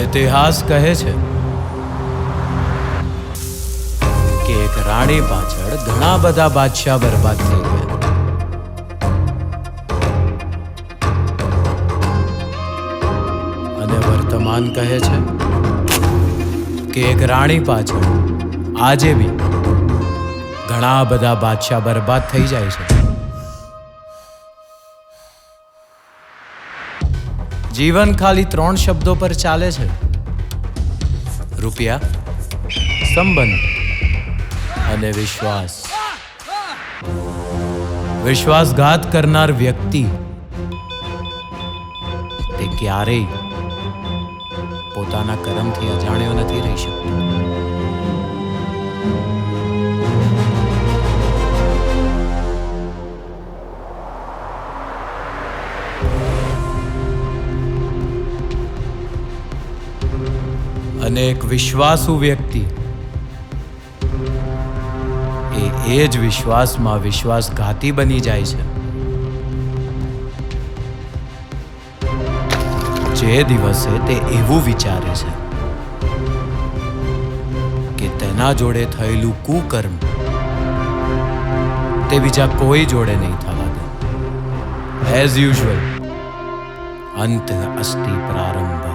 ઇતિહાસ કહે છે કે એક રાણી પાછળ ઘણા બધા બાદશાહ બરબાદ થઈ ગયા. અને વર્તમાન કહે છે કે એક રાણી પાછળ આજે બી ઘણા બધા બાદશાહ બરબાદ થઈ જાય છે. જીવન ખાલી 3 શબ્દો પર ચાલે છે: રૂપિયા, સંબંધ અને વિશ્વાસ. વિશ્વાસઘાત કરનાર વ્યક્તિ તે ક્યારેય પોતાના કર્મથી અજાણ્યો નથી રહી શકતો. અને એક વિશ્વાસુ વ્યક્તિ એ જ વિશ્વાસમાં વિશ્વાસઘાતી બની જાય છે. જે દિવસે તે એવું વિચારે છે કે તેના જોડે થયેલું કુકર્મ તે બીજા કોઈ જોડે નહીં થવા દે. એઝ યુઝ્યુઅલ અંત અસ્તિ પ્રારંભ.